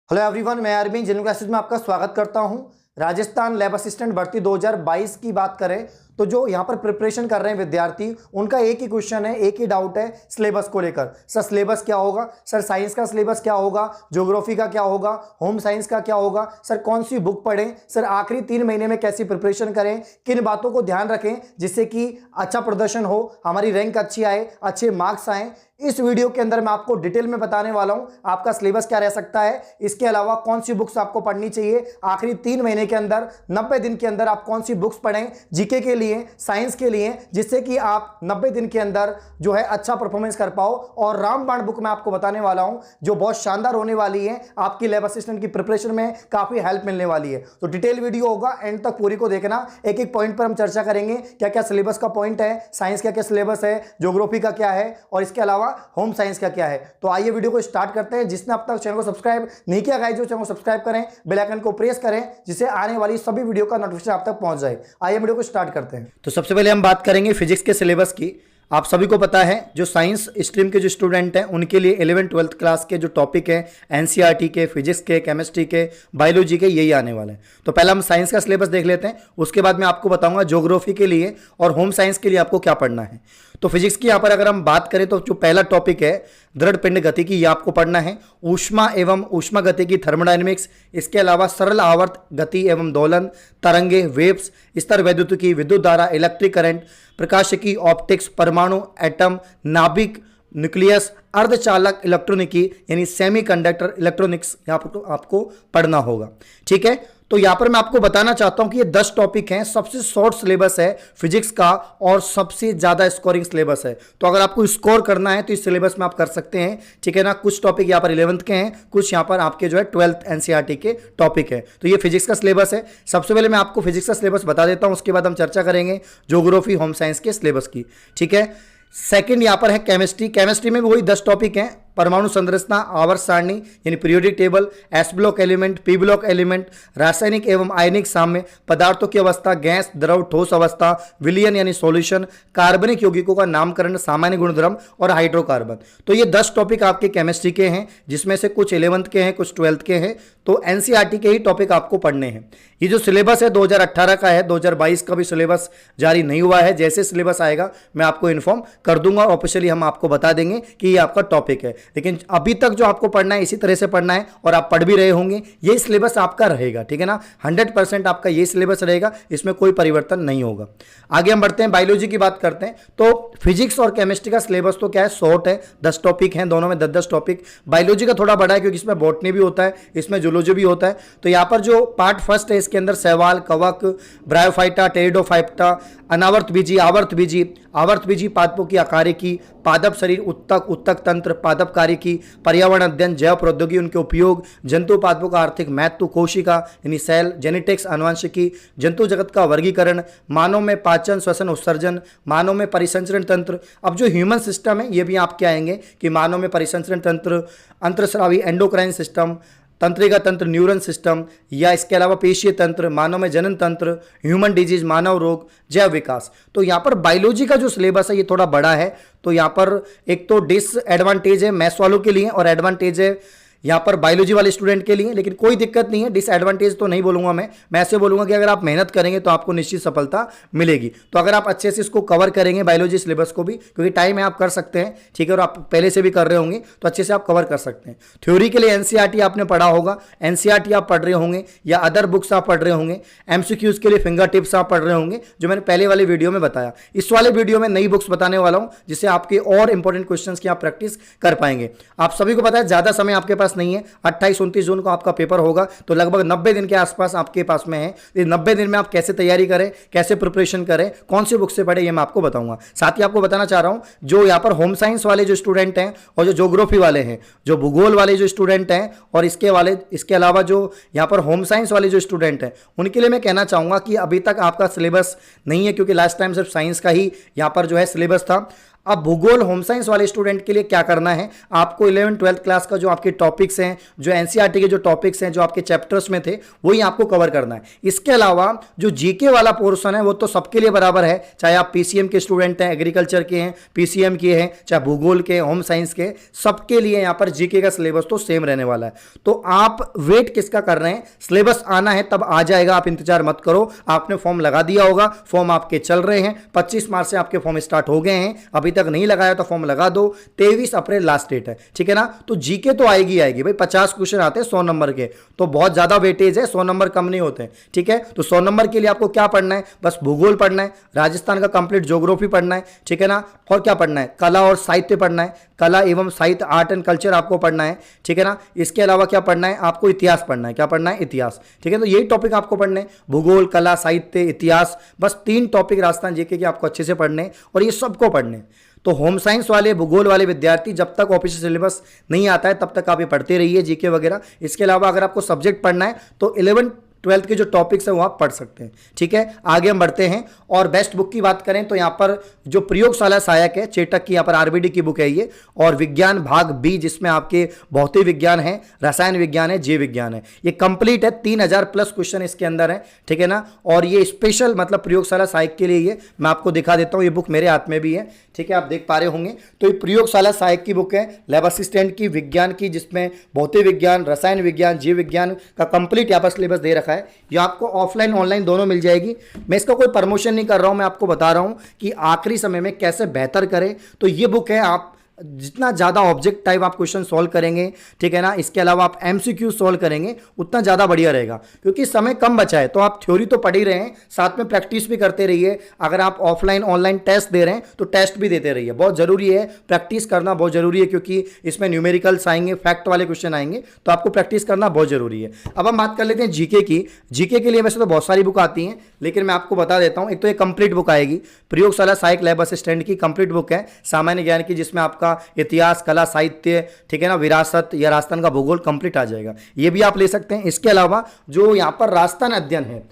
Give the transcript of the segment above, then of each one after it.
Hello everyone, मैं Arvind general classes में आपका स्वागत करता हूं। राजस्थान लैब असिस्टेंट भर्ती 2022 की बात करें तो जो यहां पर प्रिपरेशन कर रहे हैं विद्यार्थी, उनका एक ही क्वेश्चन है, एक ही डाउट है सिलेबस को लेकर। सर सिलेबस क्या होगा, सर साइंस का सिलेबस क्या होगा, ज्योग्राफी का क्या होगा, होम साइंस का क्या होगा, सर कौन सी बुक पढ़ें, सर आखिरी 3 महीने में कैसी प्रिपरेशन करें, किन बातों को ध्यान रखें जिससे कि अच्छा प्रदर्शन हो, हमारी रैंक अच्छी आए, अच्छे मार्क्स आए। इस वीडियो के अंदर मैं आपको डिटेल में बताने वाला हूं आपका सिलेबस क्या रह सकता है, इसके अलावा कौन सी बुक्स आपको पढ़नी चाहिए आखिरी 3 महीने के अंदर, 90 दिन के अंदर आप कौन सी बुक्स पढ़ें जीके के लिए, साइंस के लिए, जिससे कि आप 90 दिन के अंदर जो है अच्छा परफॉर्मेंस कर पाओ। और रामबाण बुक मैं आपको बताने वाला हूं जो बहुत शानदार होने वाली है, आपकी लैब असिस्टेंट की प्रिपरेशन में काफी हेल्प मिलने वाली है। तो डिटेल वीडियो होगा, एंड तक पूरी को देखना। एक एक पॉइंट पर हम चर्चा करेंगे, क्या क्या सिलेबस का पॉइंट है, साइंस क्या क्या सिलेबस है, ज्योग्राफी का क्या है, और इसके अलावा होम साइंस का क्या है। तो आइए वीडियो को स्टार्ट करते हैं। जिसने अब तक चैनल को सब्सक्राइब नहीं किया गाइस, जो चैनल को सब्सक्राइब करें, बेल आइकन को प्रेस करें, जिससे आने वाली सभी वीडियो का नोटिफिकेशन आप तक पहुंच जाए। आइए वीडियो को स्टार्ट करते हैं। तो सबसे पहले हम बात करेंगे फिजिक्स के सिलेबस की। आप सभी को पता है जो साइंस स्ट्रीम के जो स्टूडेंट हैं उनके लिए 11th-12th क्लास के जो टॉपिक हैं एनसीईआरटी के, फिजिक्स के, केमिस्ट्री के, बायोलॉजी के, यही आने वाले हैं। तो पहले हम साइंस का सिलेबस देख लेते हैं, उसके बाद मैं आपको बताऊंगा ज्योग्राफी के लिए और होम साइंस के लिए आपको क्या पढ़ना है। तो फिजिक्स की यहाँ पर अगर हम बात करें तो जो पहला टॉपिक है दृढ़ पिंड गति की, ये आपको पढ़ना है। ऊष्मा एवं ऊष्मा गति की, थर्मोडायनेमिक्स, इसके अलावा सरल आवर्त गति एवं दोलन, तरंगे, वेव्स, स्तर वैद्युतिकी, विद्युत धारा, इलेक्ट्रिक करंट, प्रकाशिकी, ऑप्टिक्स, परमाणु, एटम, नाभिक, न्यूक्लियस, अर्धचालक इलेक्ट्रॉनिकी यानी सेमीकंडक्टर इलेक्ट्रॉनिक्स यहाँ पर तो आपको पढ़ना होगा। ठीक है, तो यहाँ पर मैं आपको बताना चाहता हूं कि ये 10 टॉपिक हैं, सबसे शॉर्ट सिलेबस है फिजिक्स का और सबसे ज्यादा स्कोरिंग सिलेबस है। तो अगर आपको स्कोर करना है तो इस सिलेबस में आप कर सकते हैं। ठीक है ना, कुछ टॉपिक यहाँ पर 11th के हैं, कुछ यहाँ पर आपके जो है 12th एनसीईआरटी के टॉपिक है। तो ये फिजिक्स का सिलेबस है। सबसे पहले मैं आपको फिजिक्स का सिलेबस बता देता हूँ, उसके बाद हम चर्चा करेंगे ज्योग्राफी, होम साइंस के सिलेबस की। ठीक है, सेकंड यहाँ पर है केमिस्ट्री। केमिस्ट्री में भी वही 10 टॉपिक हैं, परमाणु संरचना, आवर्त सारणी यानी periodic table, S block element, P block element, रासायनिक एवं आयनिक साम्य, पदार्थों की अवस्था, गैस, द्रव, ठोस अवस्था, विलयन यानी सॉल्यूशन, कार्बनिक यौगिकों का नामकरण, सामान्य गुणधर्म और हाइड्रोकार्बन। तो ये 10 टॉपिक आपके केमिस्ट्री के हैं, जिसमें से कुछ 11th के हैं, कुछ 12th के हैं। तो एनसीईआरटी के ही टॉपिक आपको पढ़ने हैं। ये जो सिलेबस है 2018 का है, 2022 का भी सिलेबस जारी नहीं हुआ है। जैसे सिलेबस आएगा मैं आपको इन्फॉर्म कर दूंगा, ऑफिशियली हम आपको बता देंगे कि ये आपका टॉपिक है। लेकिन अभी तक जो आपको पढ़ना है इसी तरह से पढ़ना है और आप पढ़ भी रहे होंगे, ये सिलेबस आपका रहेगा। ठीक है ना, 100% आपका ये सिलेबस रहेगा, इसमें कोई परिवर्तन नहीं होगा। आगे हम बढ़ते हैं, बायोलॉजी की बात करते हैं। तो फिजिक्स और केमिस्ट्री का सिलेबस तो क्या है, शॉर्ट है, 10 टॉपिक हैं, दोनों में 10-10 टॉपिक। बायोलॉजी का थोड़ा बड़ा है क्योंकि इसमें बॉटनी भी होता है, इसमें जूलॉजी भी होता है। तो यहाँ पर जो पार्ट फर्स्ट है इसके अंदर शैवाल, कवक, ब्रायोफाइटा, टेरिडोफाइटा, अनावर्त बीजी, आवर्त बीजी, आवर्त बीजी पादपों की आकारिकी, पादप शरीर, उत्तक, उत्तक तंत्र, पादप कार्यकी, पर्यावरण अध्ययन, जैव प्रौद्योगिकी, उनके उपयोग, जंतु पादपों का आर्थिक महत्व, कोशिका यानी सेल, जेनेटिक्स, आनुवंशिकी, जंतु जगत का वर्गीकरण, मानव में पाचन, श्वसन, उत्सर्जन, मानव में परिसंचरण तंत्र। अब जो ह्यूमन सिस्टम है ये भी आपके आएंगे कि मानव में परिसंचरण तंत्र, अंतरस्रावी एंडोक्राइन सिस्टम, तंत्रिका तंत्र, न्यूरन सिस्टम, या इसके अलावा पेशीय तंत्र, मानव में जनन तंत्र, ह्यूमन डिजीज, मानव रोग, जैव विकास। तो यहाँ पर बायोलॉजी का जो सिलेबस है ये थोड़ा बड़ा है। तो यहाँ पर एक तो डिसएडवांटेज है मैथ्स वालों के लिए और एडवांटेज है यहाँ पर बायोलॉजी वाले स्टूडेंट के लिए, लेकिन कोई दिक्कत नहीं है। डिसएडवांटेज तो नहीं बोलूंगा मैं ऐसे बोलूंगा कि अगर आप मेहनत करेंगे तो आपको निश्चित सफलता मिलेगी। तो अगर आप अच्छे से इसको कवर करेंगे बायोलॉजी सिलेबस को भी, क्योंकि टाइम है, आप कर सकते हैं। ठीक है, और आप पहले से भी कर रहे होंगे तो अच्छे से आप कवर कर सकते हैं। थ्योरी के लिए एनसीईआरटी आपने पढ़ा होगा, एनसीईआरटी आप पढ़ रहे होंगे या अदर बुक्स आप पढ़ रहे होंगे। एमसीक्यूज के लिए फिंगर टिप्स आप पढ़ रहे होंगे, जो मैंने पहले वाले वीडियो में बताया। इस वाले वीडियो में नई बुक्स बताने वाला हूं जिससे आपके और इंपॉर्टेंट क्वेश्चन की आप प्रैक्टिस कर पाएंगे। आप सभी को पता है ज्यादा समय आपके पास नहीं है, 28-29 जून को आपका पेपर होगा, तो लगभग 90 दिन के आसपास आपके पास में है। इस 90 दिन में आप कैसे तैयारी करें, कैसे प्रिपरेशन करें, कौन सी बुक से पढ़े, ये मैं आपको बताऊंगा। साथ ही आपको बताना चाह रहा हूं जो यहाँ पर होम साइंस वाले जो स्टूडेंट हैं और जो ज्योग्राफी वाले हैं, जो भूगोल वाले जो स्टूडेंट हैं और इसके अलावा जो यहाँ पर होम साइंस वाले जो स्टूडेंट हैं, उनके लिए मैं कहना चाहूंगा कि अभी तक आपका सिलेबस नहीं है, क्योंकि लास्ट टाइम सिर्फ साइंस का ही यहाँ पर जो है सिलेबस था। अब भूगोल होम साइंस वाले स्टूडेंट के लिए क्या करना है, आपको 11th-12th क्लास का जो आपके टॉपिक्स हैं, जो एनसीईआरटी के जो टॉपिक्स हैं, जो आपके चैप्टर्स में थे, वही आपको कवर करना है। इसके अलावा जो जीके वाला पोर्शन है वो तो सबके लिए बराबर है, चाहे आप पीसीएम के स्टूडेंट हैं, एग्रीकल्चर के हैं, पीसीएम के हैं, चाहे भूगोल के, होम साइंस के, सबके लिए यहां पर जीके का सिलेबस तो सेम रहने वाला है। तो आप वेट किसका कर रहे हैं, सिलेबस आना है तब आ जाएगा, आप इंतजार मत करो। आपने फॉर्म लगा दिया होगा, फॉर्म आपके चल रहे हैं, 25 मार्च से आपके फॉर्म स्टार्ट हो गए हैं, अभी तक नहीं लगाया तो फॉर्म लगा दो, 23 अप्रैल लास्ट डेट है, ठीक है ना। तो जीके तो आएगी आएगी भाई, 50 क्वेश्चन आते हैं 100 नंबर के, तो बहुत ज्यादा वेटेज है, 100 नंबर कम नहीं होते हैं, ठीक है। तो 100 नंबर के लिए आपको क्या पढ़ना है, बस भूगोल पढ़ना है, राजस्थान का कंप्लीट ज्योग्राफी पढ़ना है, ठीक है ना। और क्या पढ़ना है, कला और साहित्य पढ़ना है, कला एवं साहित्य, आर्ट एंड कल्चर आपको पढ़ना है, ठीक है ना। इसके अलावा क्या पढ़ना है, आपको इतिहास पढ़ना है, क्या पढ़ना है, इतिहास, ठीक है। तो यही टॉपिक आपको पढ़ने, भूगोल, कला, साहित्य, इतिहास, बस 3 टॉपिक राजस्थान जीके के आपको अच्छे से पढ़ने, और ये सबको पढ़ने। तो होम साइंस वाले, भूगोल वाले विद्यार्थी जब तक ऑफिशियल सिलेबस नहीं आता है तब तक आप ये पढ़ते रहिए जीके वगैरह। इसके अलावा अगर आपको सब्जेक्ट पढ़ना है तो 11th-12th के जो टॉपिक्स हैं वो आप पढ़ सकते हैं, ठीक है। आगे हम बढ़ते हैं, और बेस्ट बुक की बात करें तो यहाँ पर जो प्रयोगशाला सहायक है, चेटक की यहाँ पर आरबीडी की बुक है ये, और विज्ञान भाग बी जिसमें आपके भौतिक विज्ञान है, रसायन विज्ञान है, जीव विज्ञान है, ये कंप्लीट है, 3000 प्लस क्वेश्चन इसके अंदर है, ठीक है ना। और ये स्पेशल मतलब प्रयोगशाला सहायक के लिए ये मैं आपको दिखा देता हूँ, ये बुक मेरे हाथ में भी है, ठीक है, आप देख पा रहे होंगे। तो ये प्रयोगशाला सहायक की बुक है, लैब असिस्टेंट की, विज्ञान की, जिसमें भौतिक विज्ञान, रसायन विज्ञान, जीव विज्ञान का कंप्लीट यहाँ पर सिलेबस दे रखा है। ये आपको ऑफलाइन ऑनलाइन दोनों मिल जाएगी। मैं इसका कोई प्रमोशन नहीं कर रहा हूँ, मैं आपको बता रहा हूँ कि आखिरी समय में कैसे बेहतर करें। तो ये बुक है, आप जितना ज़्यादा ऑब्जेक्ट टाइप आप क्वेश्चन सॉल्व करेंगे, ठीक है ना, इसके अलावा आप एमसीक्यू सॉल्व करेंगे, उतना ज़्यादा बढ़िया रहेगा, क्योंकि समय कम बचा है। तो आप थ्योरी तो पढ़ ही रहे हैं, साथ में प्रैक्टिस भी करते रहिए। अगर आप ऑफलाइन ऑनलाइन टेस्ट दे रहे हैं तो टेस्ट भी देते रहिए, बहुत ज़रूरी है, प्रैक्टिस करना बहुत ज़रूरी है, क्योंकि इसमें न्यूमेरिकल्स आएंगे, फैक्ट वाले क्वेश्चन आएंगे, तो आपको प्रैक्टिस करना बहुत ज़रूरी है। अब हम बात कर लेते हैं जीके की। जीके के लिए वैसे तो बहुत सारी बुक आती हैं, लेकिन मैं आपको बता देता हूँ। एक तो ये कंप्लीट बुक आएगी, प्रयोगशाला सहायक लैब असिस्टेंट की कंप्लीट बुक है, सामान्य ज्ञान की, जिसमें आपका इतिहास, कला, साहित्य, ठीक है ना, विरासत या राजस्थान का भूगोल कंप्लीट आ जाएगा, ये भी आप ले सकते हैं। इसके अलावा जो यहाँ पर राजस्थान अध्ययन है,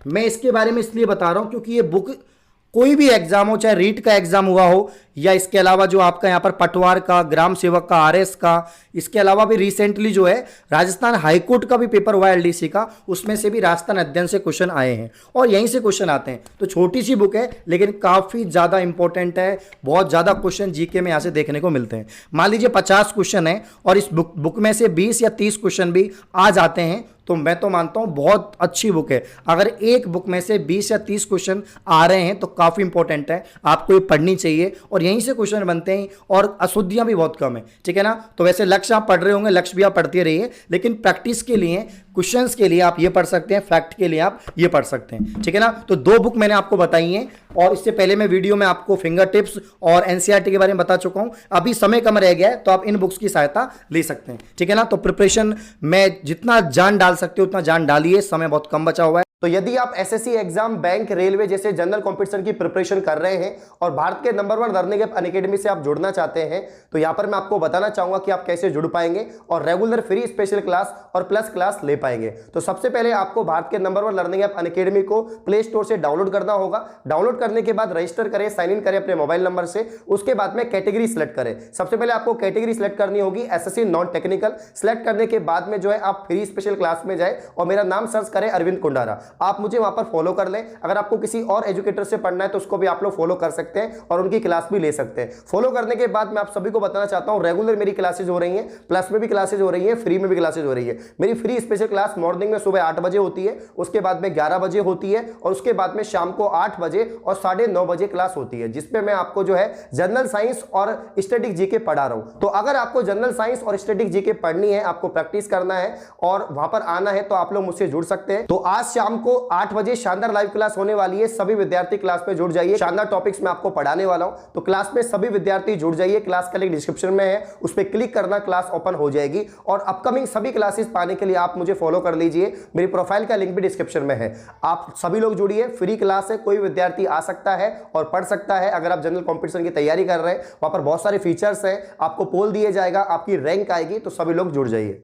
मैं इसके बारे में इसलिए बता रहा हूँ क्योंकि ये बुक कोई भी एग्जाम हो, चाहे रीट का एग्जाम हुआ हो, या इसके अलावा जो आपका यहाँ पर पटवार का, ग्राम सेवक का, आरएस का, इसके अलावा भी रिसेंटली जो है राजस्थान हाईकोर्ट का भी पेपर हुआ एलडीसी का, उसमें से भी राजस्थान अध्ययन से क्वेश्चन आए हैं, और यहीं से क्वेश्चन आते हैं। तो छोटी सी बुक है, लेकिन काफ़ी ज़्यादा इंपॉर्टेंट है, बहुत ज़्यादा क्वेश्चन जीके में यहाँ से देखने को मिलते हैं। मान लीजिए 50 क्वेश्चन है, और इस बुक में से 20 या 30 क्वेश्चन भी आ जाते हैं, तो मैं तो मानता हूं बहुत अच्छी बुक है। अगर एक बुक में से 20 या 30 क्वेश्चन आ रहे हैं तो काफ़ी इंपॉर्टेंट है, आपको ये पढ़नी चाहिए, और यहीं से क्वेश्चन बनते हैं, और अशुद्धियां भी बहुत कम है, ठीक है ना। तो वैसे लक्ष्य आप पढ़ रहे होंगे, लक्ष्य भी आप पढ़ते रहिए, लेकिन प्रैक्टिस के लिए, क्वेश्चंस के लिए आप ये पढ़ सकते हैं, फैक्ट के लिए आप ये पढ़ सकते हैं, ठीक है ना। तो 2 बुक मैंने आपको बताई हैं, और इससे पहले मैं वीडियो में आपको फिंगर टिप्स और एनसीईआरटी के बारे में बता चुका हूं। अभी समय कम रह गया है, तो आप इन बुक्स की सहायता ले सकते हैं, ठीक है ना। तो प्रिपरेशन में जितना जान डाल सकते हो उतना जान डालिए, समय बहुत कम बचा हुआ है। तो यदि आप एसएससी एग्जाम, बैंक, रेलवे जैसे जनरल कॉम्पिटिशन की प्रिपरेशन कर रहे हैं और भारत के नंबर 1 लर्निंग ऐप अनअकैडमी से आप जुड़ना चाहते हैं, तो यहां पर मैं आपको बताना चाहूंगा कि आप कैसे जुड़ पाएंगे और रेगुलर फ्री स्पेशल क्लास और प्लस क्लास ले पाएंगे। तो सबसे पहले आपको भारत के नंबर 1 लर्निंग ऐप अनअकैडमी को प्ले स्टोर से डाउनलोड करना होगा। डाउनलोड करने के बाद रजिस्टर करें, साइन इन करें अपने मोबाइल नंबर से। उसके बाद में कैटेगरी सिलेक्ट करें। सबसे पहले आपको कैटेगरी सिलेक्ट करनी होगी एसएससी नॉन टेक्निकल। सिलेक्ट करने के बाद में जो है आप फ्री स्पेशल क्लास में जाए और मेरा नाम सर्च करें अरविंद कुंडारा, आप मुझे वहां पर फॉलो कर लें। अगर आपको किसी और एजुकेटर से पढ़ना है तो उसको भी आप लोग फॉलो कर सकते हैं और उनकी क्लास भी ले सकते हैं। फॉलो करने के बाद मैं आप सभी को बताना चाहता हूं, रेगुलर मेरी क्लासेज हो रही हैं, प्लस में भी क्लासेज हो रही है, फ्री में भी क्लासेज हो रही है। मेरी फ्री स्पेशल क्लास मॉर्निंग में सुबह 8 बजे होती है, उसके बाद में 11 बजे होती है, और उसके बाद में शाम को 8 बजे और 9:30 बजे क्लास होती है, जिसपे मैं आपको जो है जनरल साइंस और स्टैटिक जीके पढ़ा रहा हूं। तो अगर आपको जनरल साइंस और स्टैटिक जीके पढ़नी है, आपको प्रैक्टिस करना है और वहां पर आना है, तो आप लोग मुझसे जुड़ सकते हैं। तो आज शाम को 8 बजे शानदार लाइव क्लास होने वाली है, सभी विद्यार्थी क्लास में जुड़ जाइए। शानदार टॉपिक्स में आपको पढ़ाने वाला हूं, तो क्लास में सभी विद्यार्थी जुड़ जाइए। क्लास का लिंक डिस्क्रिप्शन में है, उस पर क्लिक करना, क्लास ओपन हो जाएगी। और अपकमिंग सभी क्लासेस पाने के लिए आप मुझे फॉलो कर लीजिए, मेरी प्रोफाइल का लिंक भी डिस्क्रिप्शन में है। आप सभी लोग जुड़िए, फ्री क्लास है, कोई विद्यार्थी आ सकता है और पढ़ सकता है। अगर आप जनरल कॉम्पिटिशन की तैयारी कर रहे हैं, वहां पर बहुत सारे फीचर्स हैं, आपको पोल दिए जाएगा, आपकी रैंक आएगी, तो सभी लोग जुड़ जाइए।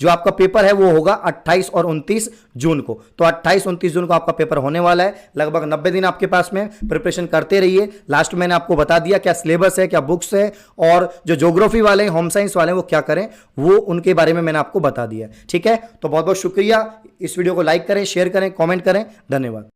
जो आपका पेपर है वो होगा 28 और 29 जून को। तो 28-29 जून को आपका पेपर होने वाला है। लगभग 90 दिन आपके पास में, प्रिपरेशन करते रहिए। लास्ट में मैंने आपको बता दिया क्या सिलेबस है, क्या बुक्स है, और जो ज्योग्राफी वाले हैं, होम साइंस वाले हैं, वो क्या करें, वो उनके बारे में मैंने आपको बता दिया। ठीक है, तो बहुत बहुत शुक्रिया। इस वीडियो को लाइक करें, शेयर करें, कमेंट करें। धन्यवाद।